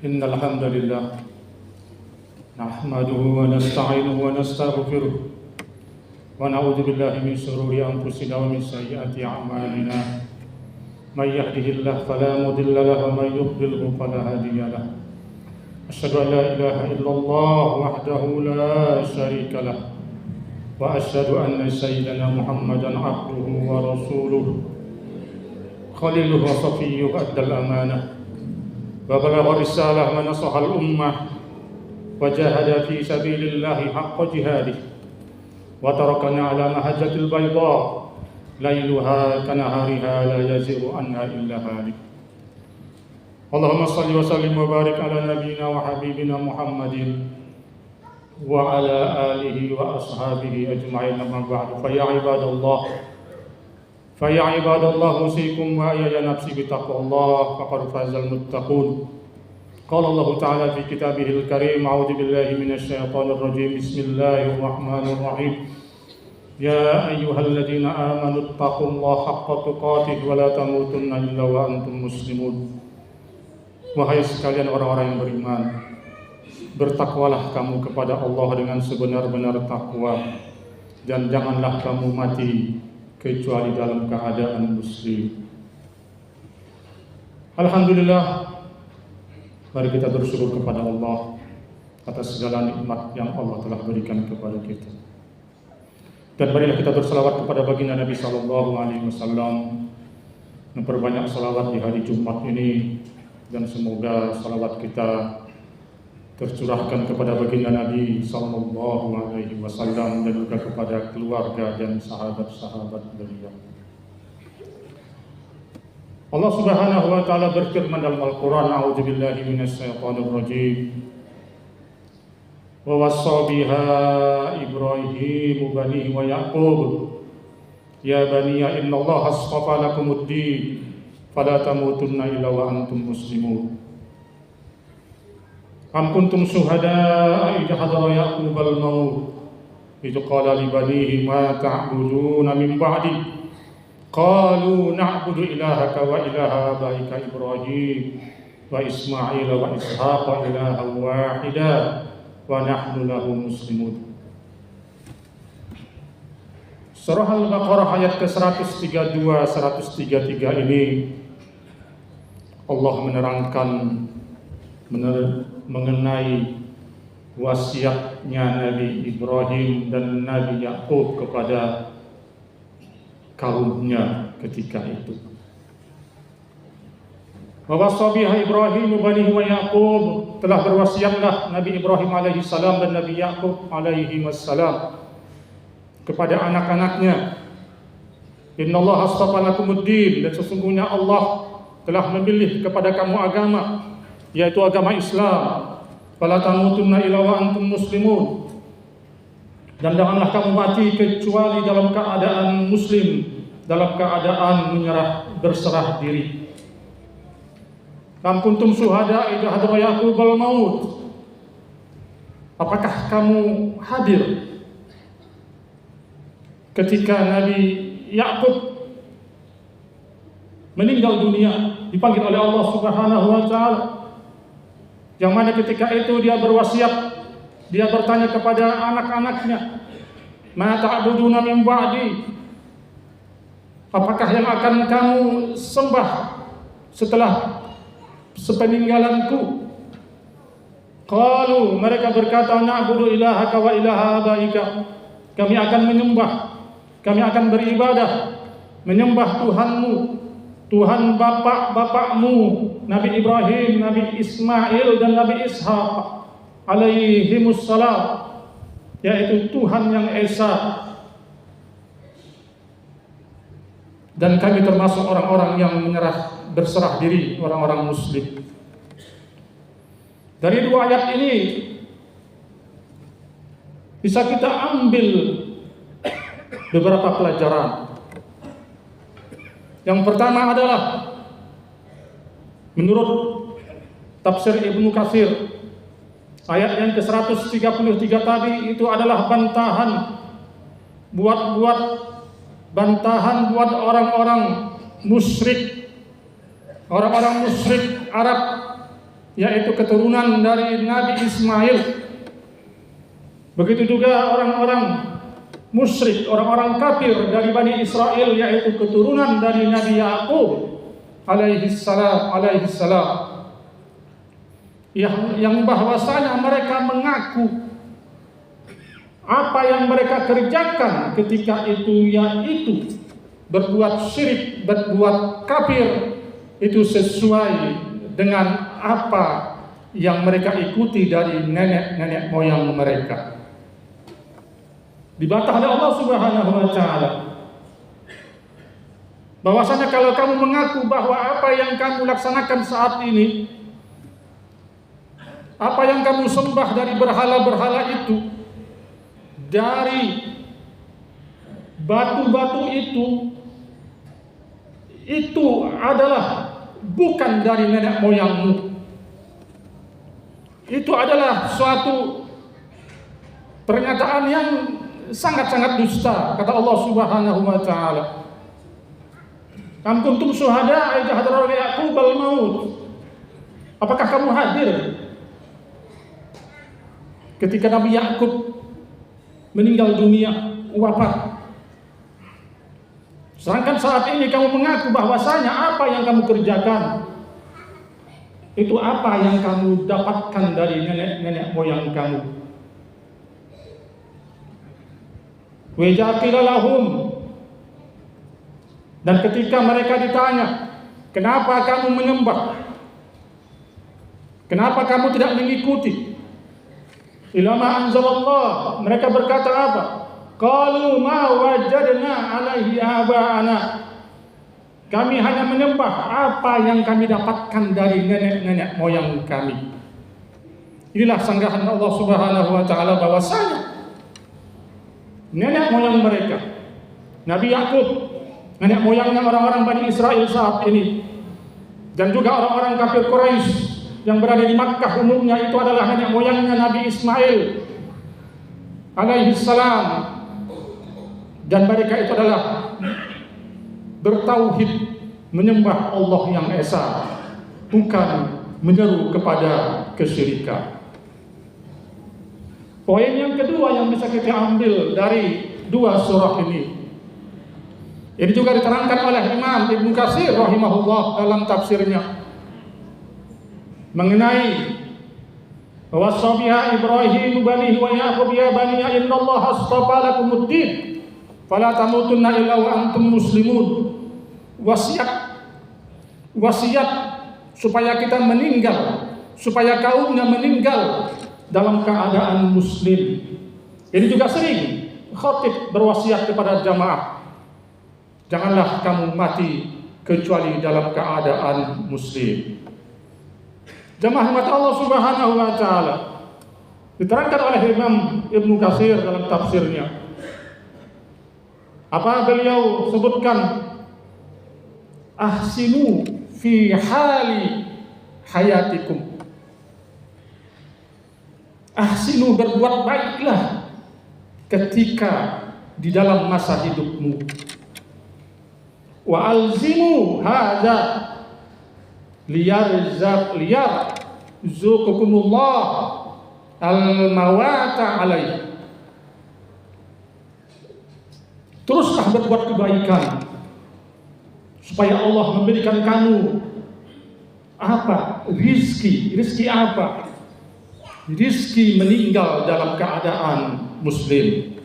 إن الحمد لله نحمده ونستعينه ونستغفره ونعوذ بالله من شرور أنفسنا ومن سيئات أعمالنا من يهده الله فلا مضل له ومن يضلل فلا هادي له أشهد أن لا إله إلا الله وحده لا شريك له وأشهد أن سيدنا محمدا عبده ورسوله خليله وصفيه أدى الأمانة وبلغ الرسالة ونصح الأمة وجاهد في سبيل الله حق جهاده وتركنا على مهجة البيضاء ليلها كنهارها لا يزيغ عنها إلا هالك. اللهم صل وسلم وبارك على نبينا وحبيبنا محمد وعلى آله وأصحابه أجمعين. أما بعد فيا عباد الله أوصيكم وإياي نفسي بتقوى الله فقد فاز المتقون. قال الله تعالى في كتابه الكريم: أعوذ بالله من الشيطان الرجيم، بسم الله الرحمن الرحيم. يا أيها الذين آمنوا اتقوا الله حق تقاته ولا تموتن إلا وأنتم مسلمون. Wahai sekalian orang-orang yang beriman, bertakwalah kamu kepada Allah dengan sebenar-benar takwa, dan janganlah kamu mati kecuali dalam keadaan muslim. Alhamdulillah, mari kita bersyukur kepada Allah atas segala nikmat yang Allah telah berikan kepada kita. Dan marilah kita berselawat kepada baginda Nabi sallallahu alaihi wasallam, memperbanyak selawat di hari Jumat ini, dan semoga salawat kita tercurahkan kepada baginda Nabi sallallahu alaihi wasallam dan juga kepada keluarga dan sahabat-sahabat beliau. Allah Subhanahu wa taala berfirman dalam Al-Qur'an, a'udzubillahi minasyaitonir rajim. Wa wassa biha Ibrahim banihi wa Yaqub ya baniya innallaha astafa lakumud-din fala tamutunna illa wa antum muslimun. Am kuntum syuhada'a idh hadara Yaqub al-maut idh qala li banihi ma ta'buduna min ba'di qalu na'budu ilahaka wa ilaha abaika Ibrahim wa Ismail wa Ishaq ilahan wahida wa nahnu lahu muslimun. Surah Al-Baqarah ayat ke-132 133 ini Allah menerangkan mengenai wasiatnya Nabi Ibrahim dan Nabi Yaqub kepada kaumnya ketika itu. Wa wassa biha Ibrahim banihi wa Yaqub, telah berwasiatlah Nabi Ibrahim alaihi salam dan Nabi Yaqub alaihi wassalam kepada anak-anaknya. Innallaha astafa lakumuddin, dan sesungguhnya Allah telah memilih kepada kamu agama, yaitu agama Islam. Fala tamutunna illa wa antum muslimun, dan janganlah kamu mati kecuali dalam keadaan muslim, dalam keadaan berserah diri. Am kuntum syuhada idh hadara Yaqub al-maut, apakah kamu hadir ketika Nabi Yaqub meninggal dunia, dipanggil oleh Allah Subhanahu wa taala, yang mana ketika itu dia berwasiat, dia bertanya kepada anak-anaknya, ma ta'buduna min ba'di, apakah yang akan kamu sembah setelah sepeninggalanku? Qalu, mereka berkata, na'budu ilahaka wa ilaha abaika, kami akan menyembah, kami akan beribadah, menyembah Tuhanmu, Tuhan bapak-bapakmu, Nabi Ibrahim, Nabi Ismail dan Nabi Ishaq alaihimussalam, yaitu Tuhan yang Esa. Dan kami termasuk orang-orang yang berserah diri, orang-orang muslim. Dari dua ayat ini bisa kita ambil beberapa pelajaran. Yang pertama adalah menurut tafsir Ibnu Katsir, ayat yang ke-133 tadi itu adalah bantahan buat orang-orang musyrik Arab yaitu keturunan dari Nabi Ismail. Begitu juga orang-orang musyrik, orang-orang kafir dari Bani Israel, yaitu keturunan dari Nabi Yaqub alaihi salam, yang bahwasanya mereka mengaku apa yang mereka kerjakan ketika itu, yaitu berbuat syirik, berbuat kafir, itu sesuai dengan apa yang mereka ikuti dari nenek-nenek moyang mereka. Dibantah oleh Allah Subhanahu wa taala bahwasanya kalau kamu mengaku bahwa apa yang kamu laksanakan saat ini, apa yang kamu sembah dari berhala-berhala itu, dari batu-batu itu adalah bukan dari nenek moyangmu. Itu adalah suatu pernyataan yang sangat-sangat dusta, kata Allah Subhanahu wa taala. Am kuntum syuhada idh hadara Yaqub al-maut. Apakah kamu hadir ketika Nabi Yakub meninggal dunia, wafat? Sedangkan saat ini kamu mengaku bahwasanya apa yang kamu kerjakan itu apa yang kamu dapatkan dari nenek-nenek moyang kamu. Wa ja'ila lahum, dan ketika mereka ditanya, kenapa kamu menyembah? Kenapa kamu tidak mengikuti ilama anzalallah? Mereka berkata apa? Qalu ma wajadna alaihi aba'ana. Kami hanya menyembah apa yang kami dapatkan dari nenek-nenek moyang kami. Inilah sanggahan Allah Subhanahu wa taala bahwasanya nenek moyang mereka, Nabi Yakub, nenek moyangnya orang-orang Bani Israel saat ini, dan juga orang-orang kafir Quraisy yang berada di Makkah umumnya, itu adalah nenek moyangnya Nabi Ismail alaihi salam. Dan mereka itu adalah bertauhid, menyembah Allah yang esa, bukan menyeru kepada kesyirikan. Poin yang kedua yang bisa kita ambil dari dua surah ini juga diterangkan oleh Imam Ibnu Katsir rahimahullah dalam tafsirnya mengenai wasabiha Ibrahim banihi wa Yaqub ya bani innallaha astafa lakumud din fala tamutunna illa wa antum muslimun. Wasiat supaya kita meninggal, supaya kaumnya meninggal dalam keadaan muslim. Ini juga sering khatib berwasiat kepada jamaah, janganlah kamu mati kecuali dalam keadaan muslim. Jamaah mata Allah Subhanahu wa taala, diterangkan oleh Imam Ibnu Katsir dalam tafsirnya. Apa beliau sebutkan? Ahsinu fi hali hayatikum. Ahsinu, berbuat baiklah ketika di dalam masa hidupmu. Wa alzimu hadza liyarzuqukumullah al-mawata alaihi. Teruslah berbuat kebaikan supaya Allah memberikan kamu apa? Rizki apa? Rizki meninggal dalam keadaan muslim.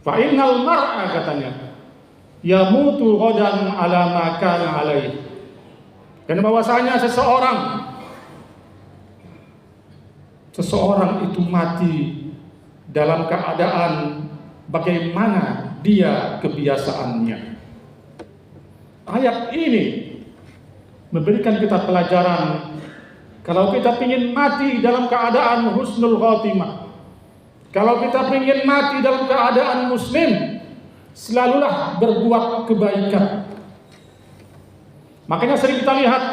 Fa innal mar'a, katanya, yamutu ghadan ala ma kana alaihi. Dan bahwasanya seseorang itu mati dalam keadaan bagaimana dia kebiasaannya. Ayat ini memberikan kita pelajaran, kalau kita ingin mati dalam keadaan husnul khatimah, kalau kita ingin mati dalam keadaan muslim, selalulah berbuat kebaikan. Makanya sering kita lihat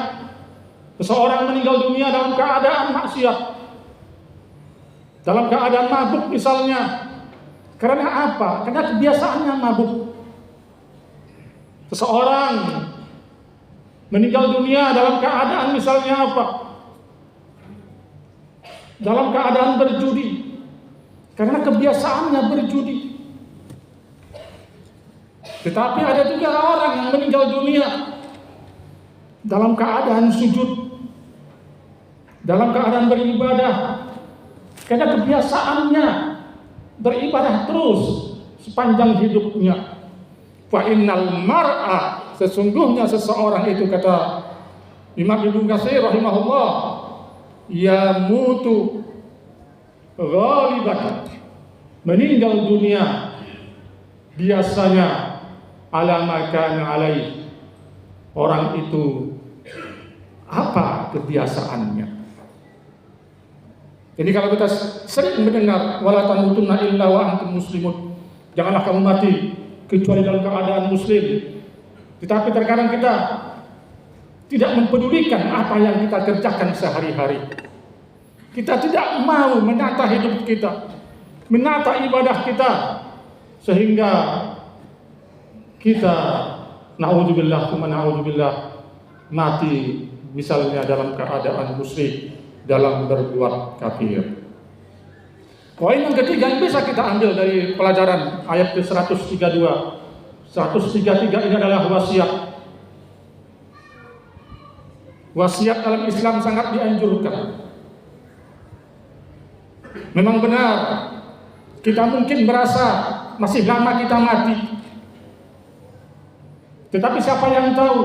seseorang meninggal dunia dalam keadaan maksiat, dalam keadaan mabuk misalnya. Karena apa? Karena kebiasaannya mabuk. Seseorang meninggal dunia dalam keadaan misalnya apa? Dalam keadaan berjudi, karena kebiasaannya berjudi. Tetapi ada juga orang yang meninggal dunia dalam keadaan sujud, dalam keadaan beribadah, karena kebiasaannya beribadah terus sepanjang hidupnya. Fa innal mar'a, sesungguhnya seseorang itu, kata Imam Ibnu Katsir rahimahullah, yamutu ghaliban, meninggal dunia biasanya ala ma kana alaih, orang itu apa kebiasaannya. Jadi kalau kita sering mendengar wala tamutunna illa wa antum muslimun, janganlah kamu mati kecuali dalam keadaan muslim, tetapi terkadang kita tidak mempedulikan apa yang kita kerjakan sehari-hari. Kita tidak mau menata hidup kita, menata ibadah kita, sehingga kita na'udzubillah mati misalnya dalam keadaan musyrik, dalam berbuat kafir. Poin yang ketiga yang bisa kita ambil dari pelajaran ayat ke-132, 133 ini adalah wasiat. Wasiat dalam Islam sangat dianjurkan. Memang benar, kita mungkin merasa masih lama kita mati. Tetapi siapa yang tahu,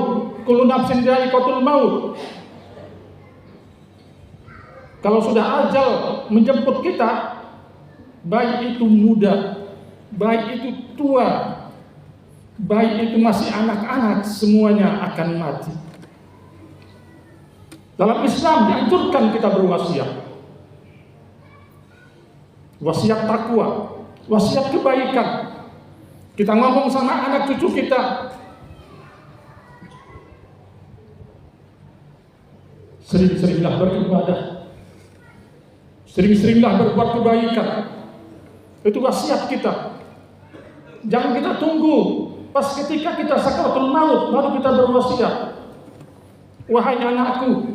kullu nafsin dha'iqatul maut. Kalau sudah ajal menjemput kita, baik itu muda, baik itu tua, baik itu masih anak-anak, semuanya akan mati. Dalam Islam dianjurkan kita berwasiat. Wasiat takwa, wasiat kebaikan. Kita ngomong sama anak cucu kita, sering-seringlah beribadah, sering-seringlah berbuat kebaikan. Itu wasiat kita. Jangan kita tunggu pas ketika kita sakaratul maut baru kita berwasiat. Wahai anakku,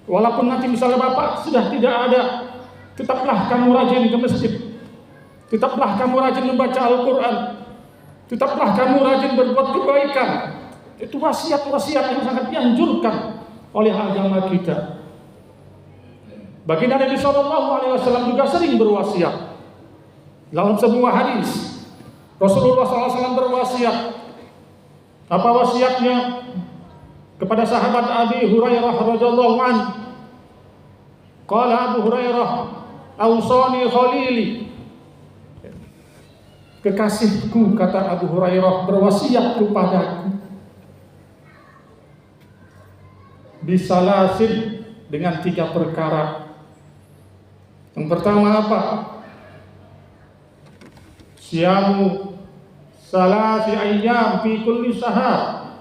walaupun nanti misalnya bapak sudah tidak ada, tetaplah kamu rajin ke masjid, tetaplah kamu rajin membaca Al-Quran, tetaplah kamu rajin berbuat kebaikan. Itu wasiat-wasiat yang sangat dianjurkan oleh agama kita. Baginda Nabi SAW juga sering berwasiat. Dalam sebuah hadis, Rasulullah SAW berwasiat. Apa wasiatnya? Kepada sahabat Abi Hurairah radhiyallahu anhu. Qala Abu Hurairah, "Ausani khalili." Kekasihku, kata Abu Hurairah, berwasiat kepadaku bisalasin, dengan 3 perkara. Yang pertama apa? Siyamu salasi ayyam fi kulli sahar,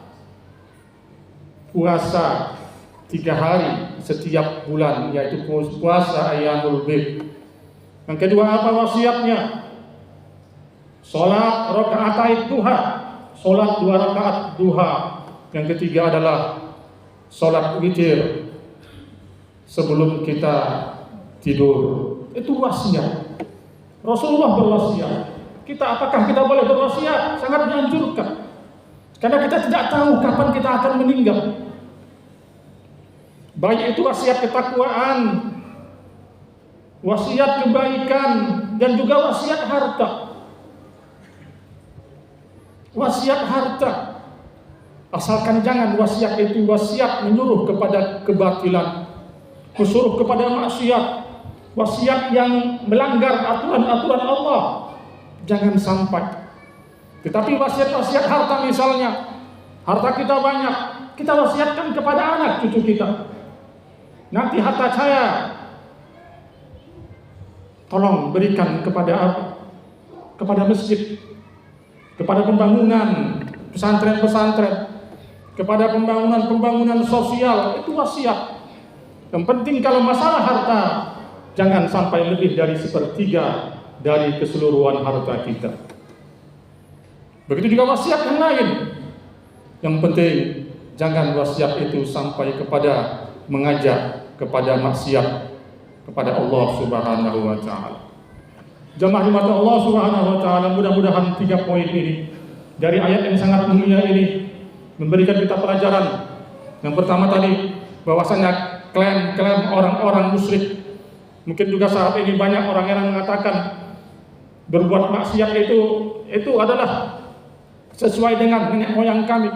puasa 3 hari setiap bulan, yaitu puasa ayyamul bid. Yang kedua apa wasiatnya? Salat rakaat duha, salat 2 rakaat duha. Yang ketiga adalah salat witir sebelum kita tidur. Itu wasiat. Rasulullah berwasiat. Apakah kita boleh berwasiat? Sangat dianjurkan. Karena kita tidak tahu kapan kita akan meninggal. Baik itu wasiat ketakwaan, wasiat kebaikan, dan juga wasiat harta. Wasiat harta, asalkan jangan wasiat itu wasiat menyuruh kepada kebatilan, menyuruh kepada maksiat, wasiat yang melanggar aturan-aturan Allah. Jangan sampai. Tetapi wasiat-wasiat harta misalnya, harta kita banyak, kita wasiatkan kepada anak cucu kita. Nanti harta saya tolong berikan kepada apa? Kepada masjid, kepada pembangunan pesantren-pesantren, kepada pembangunan sosial. Itu wasiat. Yang penting kalau masalah harta, jangan sampai lebih dari 1/3 dari keseluruhan harta kita. Begitu juga wasiat yang lain. Yang penting jangan wasiat itu sampai kepada mengajak kepada maksiat kepada Allah Subhanahu wa taala. Jemaah dimata Allah Subhanahu wa taala, mudah-mudahan 3 poin ini dari ayat yang sangat mulia ini memberikan kita pelajaran. Yang pertama tadi, bahwasanya klaim orang-orang musyrik, mungkin juga saat ini banyak orang yang mengatakan berbuat maksiat itu adalah sesuai dengan nenek moyang kami.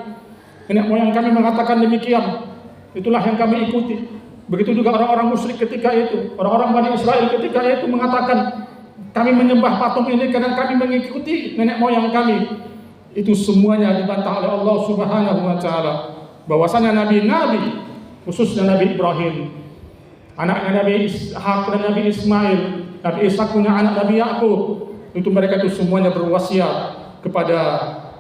Nenek moyang kami mengatakan demikian, itulah yang kami ikuti. Begitu juga orang-orang musyrik ketika itu, orang-orang Bani Israel ketika itu mengatakan kami menyembah patung ini karena kami mengikuti nenek moyang kami. Itu semuanya dibantah oleh Allah Subhanahu wa taala. Bahwasanya nabi-nabi, khususnya Nabi Ibrahim, anaknya Nabi Ishak dan Nabi Ismail, Nabi Ishak punya anak Nabi Yakub, itu mereka itu semuanya berwasiat kepada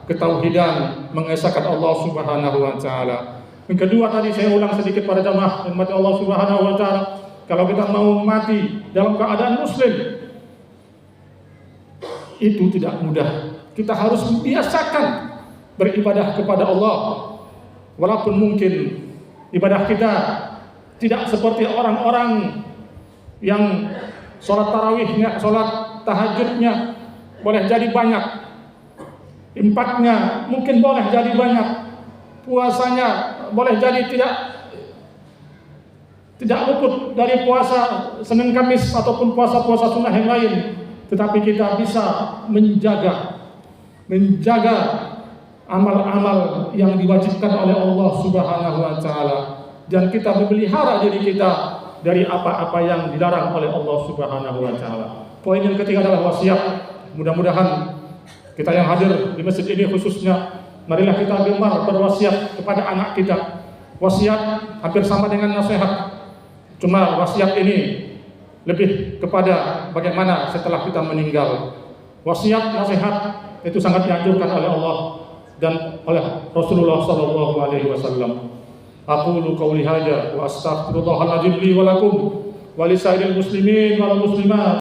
ketauhidan, mengesahkan Allah Subhanahu wa taala. Yang kedua tadi saya ulang sedikit pada jamaah yang mati Allah Subhanahu wa taala, kalau kita mau mati dalam keadaan muslim itu tidak mudah. Kita harus membiasakan beribadah kepada Allah. Walaupun mungkin ibadah kita tidak seperti orang-orang yang sholat tarawihnya, sholat tahajudnya boleh jadi banyak, infaknya mungkin boleh jadi banyak, puasanya boleh jadi tidak luput dari puasa Senin Kamis ataupun puasa-puasa sunnah yang lain, tetapi kita bisa menjaga amal-amal yang diwajibkan oleh Allah Subhanahu wa taala, dan kita memelihara diri kita dari apa-apa yang dilarang oleh Allah Subhanahu wa taala. Poin yang ketiga adalah wasiat. Mudah-mudahan kita yang hadir di masjid ini khususnya, marilah kita gemar berwasiat kepada anak kita. Wasiat hampir sama dengan nasihat, cuma wasiat ini lebih kepada bagaimana setelah kita meninggal. Wasiat, nasihat itu sangat dianjurkan oleh Allah dan oleh Rasulullah sallallahu alaihi wasallam. Aqulu qouli hadza wa astaghfirullahal azim li wa lakum wa lisairil muslimin wal muslimat.